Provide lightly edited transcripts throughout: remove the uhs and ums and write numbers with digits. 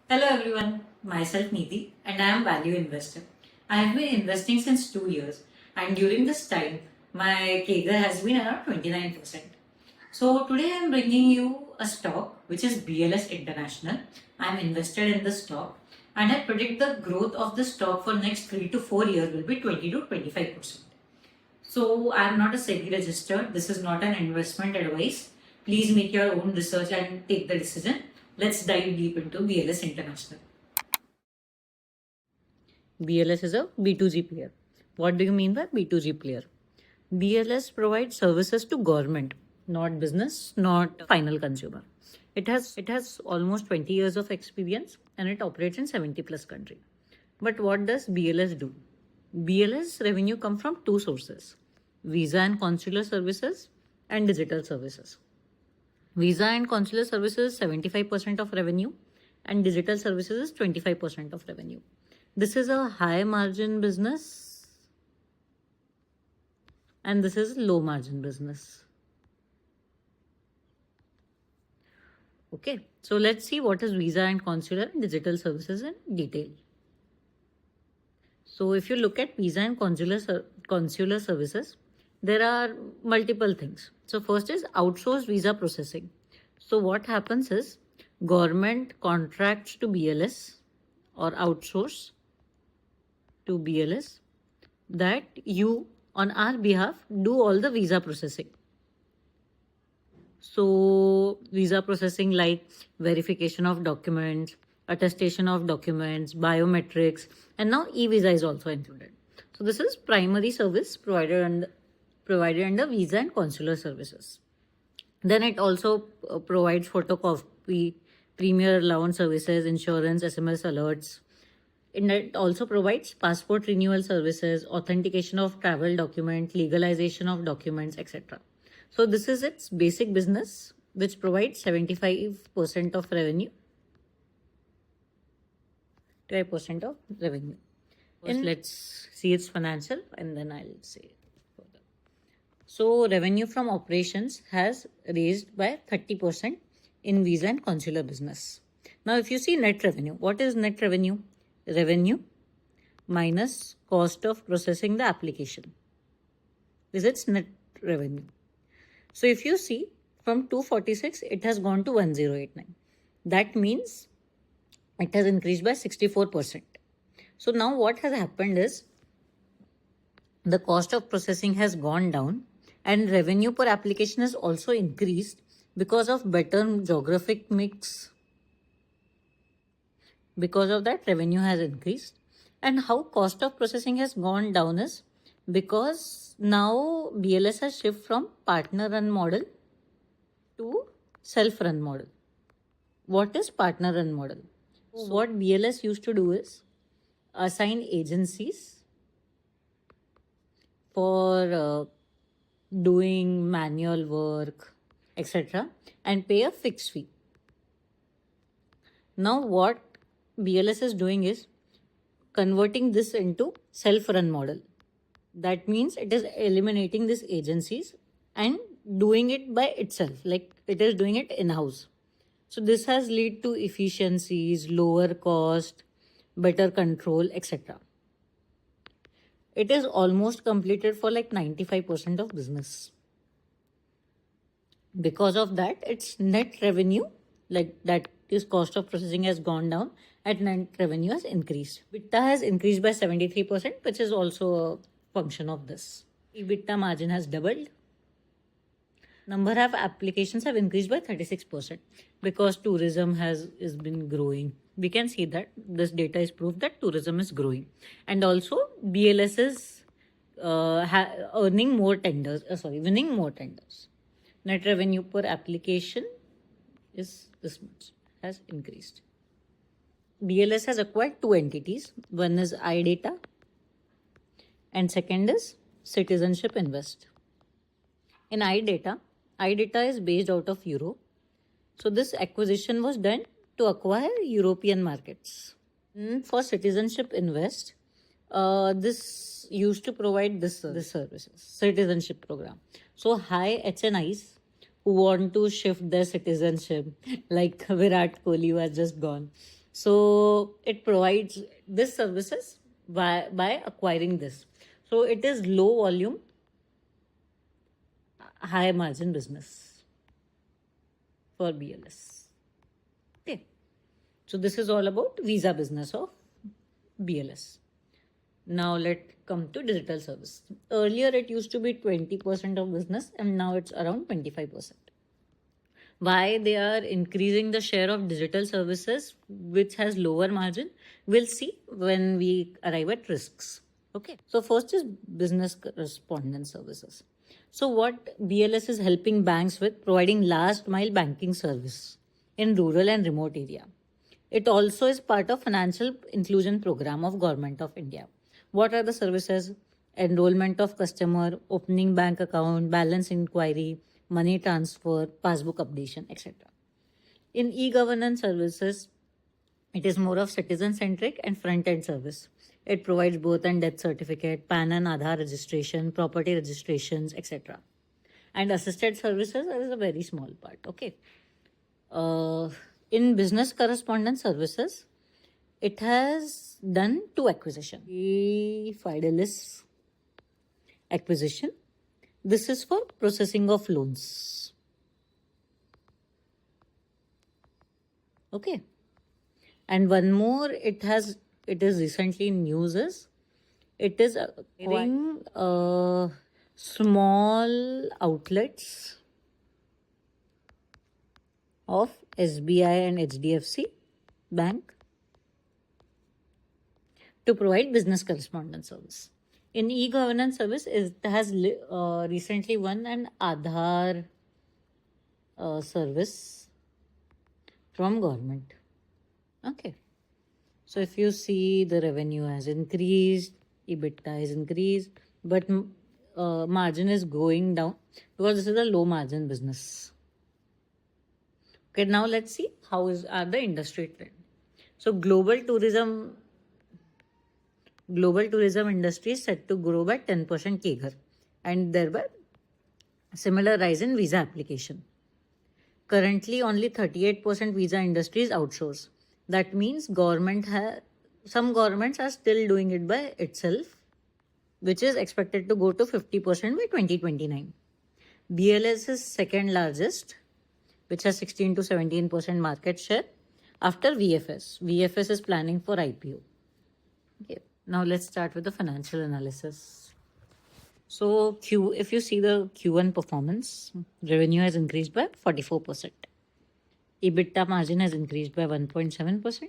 Hello everyone, myself Neeti and I am value investor. I have been investing since 2 years and during this time my CAGR has been around 29%. So today I am bringing you a stock which is BLS International. I am invested in the stock and I predict the growth of the stock for next 3 to 4 years will be 20 to 25%. So I am not a SEBI registered. This is not an investment advice. Please make your own research and take the decision. Let's dive deep into BLS International. BLS is a B2G player. What do you mean by B2G player? BLS provides services to government, not business, not final consumer. It has almost 20 years of experience and it operates in 70 plus country. But what does BLS do? BLS revenue come from two sources: visa and consular services and digital services. Visa and consular services 75% of revenue and digital services is 25% of revenue. This is a high margin business and this is low margin business. Okay, so let's see what is visa and consular and digital services in detail. So if you look at visa and consular services, there are multiple things. So first is outsourced visa processing. So what happens is government contracts to BLS or outsource to BLS that you on our behalf do all the visa processing. So visa processing like verification of documents, attestation of documents, biometrics, and now e-visa is also included. So this is primary service provided under visa and consular services. Then it also provides photocopy, premier allowance services, insurance, SMS alerts. And it also provides passport renewal services, authentication of travel documents, legalization of documents, etc. So this is its basic business, which provides 75% of revenue, 5% of revenue. And let's see its financial and then I'll say further. So revenue from operations has raised by 30% in visa and consular business. Now if you see net revenue, what is net revenue? Revenue minus cost of processing the application is its net revenue. So if you see from 246, it has gone to 1089. That means it has increased by 64%. So now what has happened is the cost of processing has gone down and revenue per application has also increased because of better geographic mix. Because of that, revenue has increased. And how cost of processing has gone down is because now BLS has shifted from partner run model to self run model. What is partner run model? So what BLS used to do is assign agencies for doing manual work, etc., and pay a fixed fee. Now what BLS is doing is converting this into self-run model. That means it is eliminating these agencies and doing it by itself, like it is doing it in-house. So this has led to efficiencies, lower cost, better control, etc. It is almost completed for like 95% of business. Because of that, its net revenue, like that is cost of processing has gone down and net revenue has increased. EBITDA has increased by 73%, which is also a function of this. EBITDA margin has doubled. Number of applications have increased by 36% because tourism has been growing. We can see that this data is proof that tourism is growing. And also BLS is winning more tenders. Net revenue per application is this much, has increased. BLS has acquired two entities. One is iData and second is Citizenship Invest. In iData is based out of Europe. So this acquisition was done to acquire European markets. For Citizenship Invest, this used to provide this services, citizenship program. So high HNIs who want to shift their citizenship, like Virat Kohli who has just gone. So it provides this services by acquiring this. So it is low volume, high margin business for BLS. Okay. So this is all about visa business of BLS. Now let's come to digital service. Earlier it used to be 20% of business and now it's around 25%. Why they are increasing the share of digital services which has lower margin, we'll see when we arrive at risks. Okay, so first is business correspondent services. So what BLS is helping banks with, providing last mile banking service in rural and remote area. It also is part of financial inclusion program of Government of India. What are the services? Enrollment of customer, opening bank account, balance inquiry, money transfer, passbook updation, etc. In e-governance services, it is more of citizen-centric and front-end service. It provides both and death certificate, PAN and Aadhaar registration, property registrations, etc. And assisted services is a very small part. Okay. In business correspondence services, it has done 2 acquisition. Fidelis acquisition. This is for processing of loans. Okay. And one more, it is recently in news is, it is acquiring small outlets of SBI and HDFC Bank to provide business correspondence service. In e-governance service, it has recently won an Aadhaar service from government. Okay. So if you see, the revenue has increased, EBITDA has increased, but margin is going down because this is a low margin business. Okay, now let's see how are the industry trend. So global tourism industry is set to grow by 10% CAGR and thereby similar rise in visa application. Currently, only 38% visa industry is outsourced. That means some governments are still doing it by itself, which is expected to go to 50% by 2029. BLS is second largest, which has 16 to 17% market share after VFS. VFS is planning for IPO. Okay. Now let's start with the financial analysis. So if you see the Q1 performance, revenue has increased by 44%. EBITDA margin has increased by 1.7%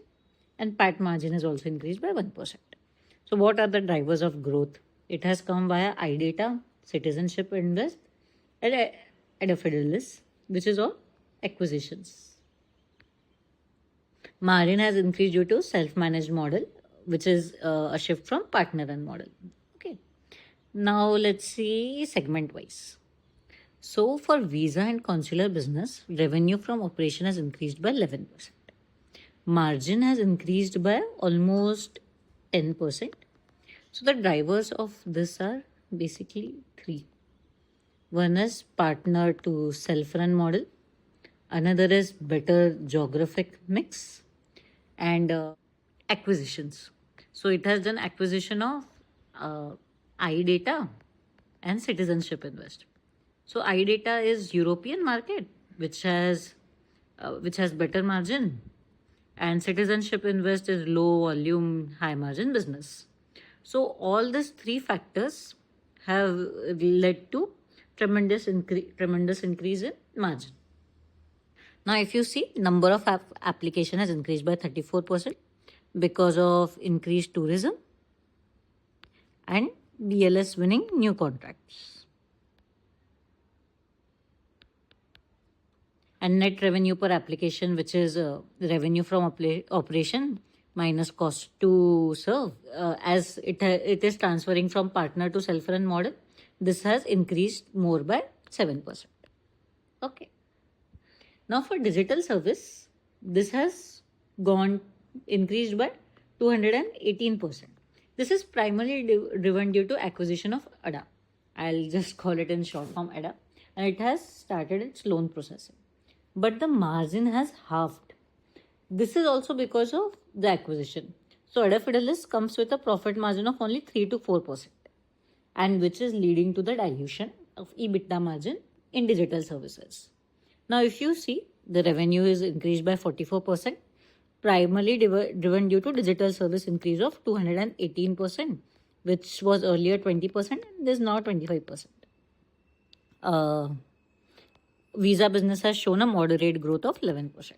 and PAT margin has also increased by 1%. So what are the drivers of growth? It has come via iData, Citizenship Invest, and Fidelis, which is all acquisitions. Margin has increased due to self-managed model, which is a shift from partner-run model. Okay. Now let's see segment-wise. So for visa and consular business, revenue from operation has increased by 11%. Margin has increased by almost 10%. So the drivers of this are basically 3. One is partner to self-run model. Another is better geographic mix and acquisitions. So it has done acquisition of iData and Citizenship Invest. So iData is European market, which has better margin, and Citizenship Invest is low volume, high margin business. So all these 3 factors have led to tremendous increase in margin. Now, if you see, number of application has increased by 34% because of increased tourism and BLS winning new contracts. And net revenue per application, which is revenue from operation minus cost to serve, as it is transferring from partner to self-run model, this has increased more by 7%. Okay. Now for digital service, this has increased by 218%. This is primarily driven due to acquisition of ADA. I'll just call it in short form ADA. And it has started its loan processing. But the margin has halved This is also because of the acquisition. So Ada Fidelis comes with a profit margin of only 3 to 4%, and which is leading to the dilution of EBITDA margin in digital services. Now, if you see, the revenue is increased by 44%, primarily driven due to digital service increase of 218%, which was earlier 20% and is now 25%. Visa business has shown a moderate growth of 11%.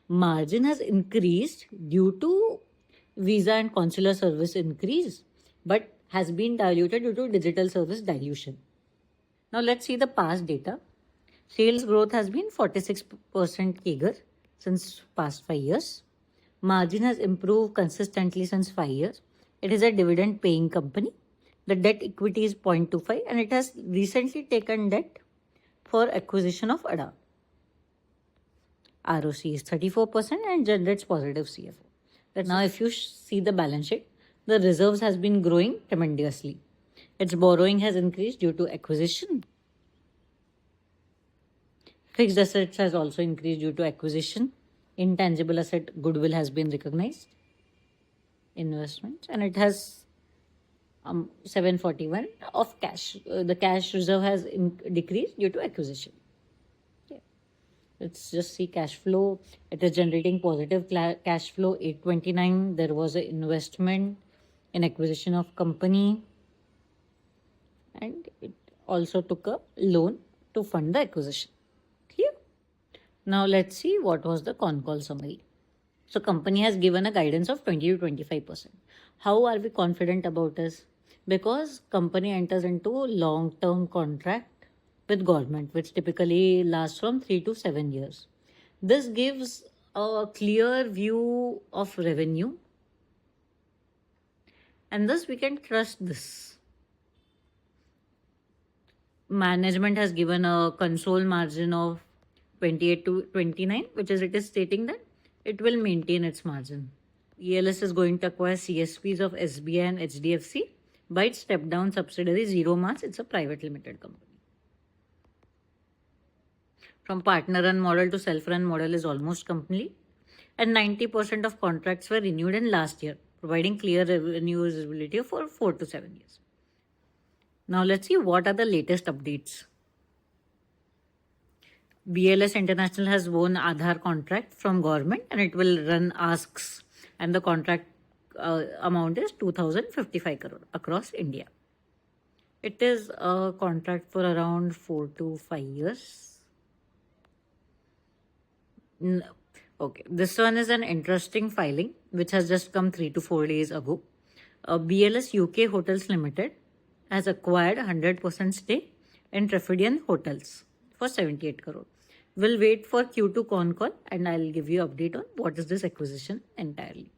Margin has increased due to visa and consular service increase, but has been diluted due to digital service dilution. Now let's see the past data. Sales growth has been 46% CAGR since past 5 years. Margin has improved consistently since 5 years. It is a dividend paying company. The debt equity is 0.25 and it has recently taken debt for acquisition of ADA. ROC is 34% and generates positive CFO. Now if you see the balance sheet, the reserves has been growing tremendously. Its borrowing has increased due to acquisition. Fixed assets has also increased due to acquisition. Intangible asset goodwill has been recognized. Investment, and it has 741 of cash. The cash reserve has decreased due to acquisition. Okay. Let's just see cash flow. It is generating positive cash flow 829. There was an investment in acquisition of company, and it also took a loan to fund the acquisition. Clear? Now let's see what was the Concall summary. So company has given a guidance of 20 to 25%. How are we confident about this? Because company enters into long-term contract with government, which typically lasts from 3 to 7 years. This gives a clear view of revenue, and thus we can trust this. Management has given a console margin of 28 to 29, which is it is stating that it will maintain its margin. BLS is going to acquire CSPs of SBI and HDFC by its step-down subsidiary Zero Mass. It's a private limited company. From partner-run model to self-run model is almost complete, and 90% of contracts were renewed in last year, providing clear revenue visibility for 4 to 7 years. Now let's see what are the latest updates. BLS International has won Aadhaar contract from government, and it will run asks, and the contract amount is 2,055 crore across India. It is a contract for around 4 to 5 years. Okay, this one is an interesting filing which has just come 3 to 4 days ago. BLS UK Hotels Limited has acquired 100% stake in Trefedian Hotels for 78 crore. We'll wait for Q2 Concall and I'll give you update on what is this acquisition entirely.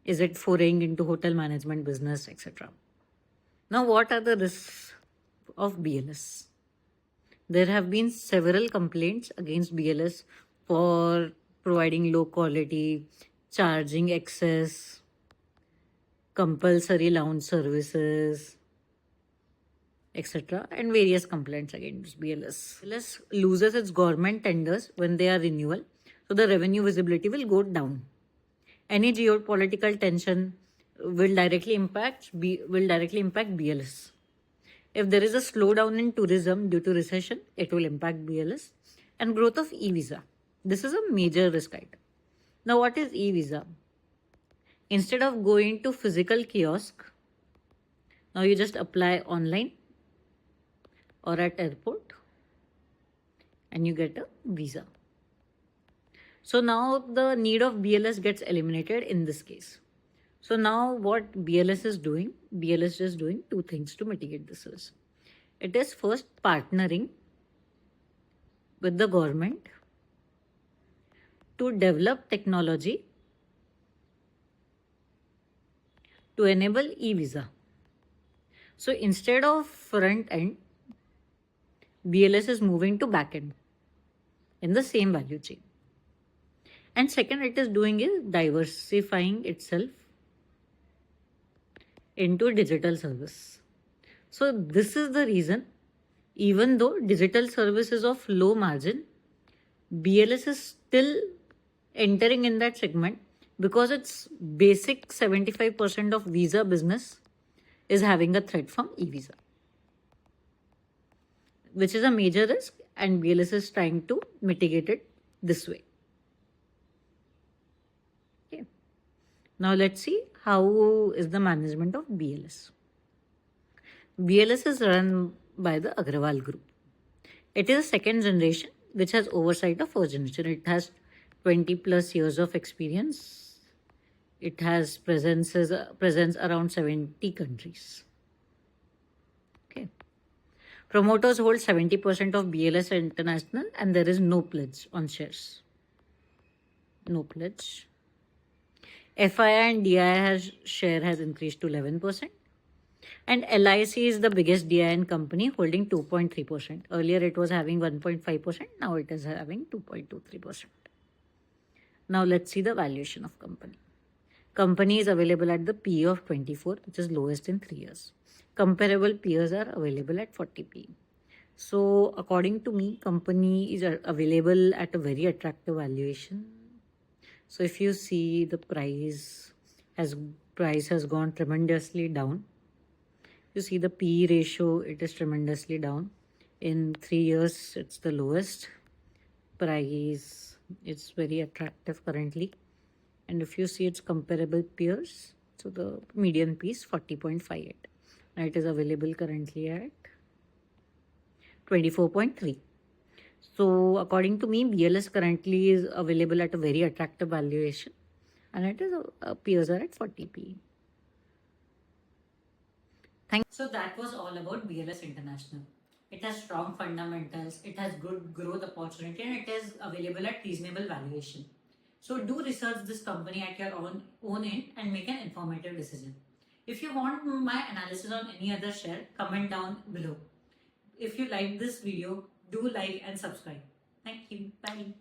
Is it foraying into hotel management business, etc. Now, what are the risks of BLS? There have been several complaints against BLS for providing low quality, charging excess, compulsory lounge services, etc. and various complaints against BLS. BLS loses its government tenders when they are renewal, so the revenue visibility will go down. Any geopolitical tension will directly impact BLS. If there is a slowdown in tourism due to recession, it will impact BLS. And growth of e-visa. This is a major risk item. Now, what is e-visa? Instead of going to physical kiosk, now you just apply online or at airport and you get a visa. So now the need of BLS gets eliminated in this case. So now what BLS is doing two things to mitigate this risk. It is first partnering with the government to develop technology to enable e-visa. So instead of front end, BLS is moving to back end in the same value chain. And second, it is doing is diversifying itself into digital service. So this is the reason, even though digital service is of low margin, BLS is still entering in that segment because its basic 75% of visa business is having a threat from e-visa, which is a major risk, and BLS is trying to mitigate it this way. Okay. Now let's see how is the management of BLS. BLS is run by the Agrawal Group. It is a second generation which has oversight of first generation. It has 20 plus years of experience. It has presence around 70 countries. Okay. Promoters hold 70% of BLS International, and there is no pledge on shares. No pledge. FII and DII share has increased to 11%. And LIC is the biggest DIN company holding 2.3%. Earlier it was having 1.5%. Now it is having 2.23%. Now let's see the valuation of company. Company is available at the PE of 24, which is lowest in 3 years. Comparable peers are available at 40 PE. So according to me, company is available at a very attractive valuation. So if you see the price has gone tremendously down. You see the PE ratio, it is tremendously down. In 3 years, it's the lowest. Price, it's very attractive currently. And if you see its comparable peers, so the median P is 40.58. Now it is available currently at 24.3. So according to me, BLS currently is available at a very attractive valuation, and it is peers are at 40 PE. So that was all about BLS International. It has strong fundamentals, it has good growth opportunity, and it is available at reasonable valuation. So do research this company at your own end and make an informative decision. If you want my analysis on any other share, comment down below. If you like this video, do like and subscribe. Thank you. Bye.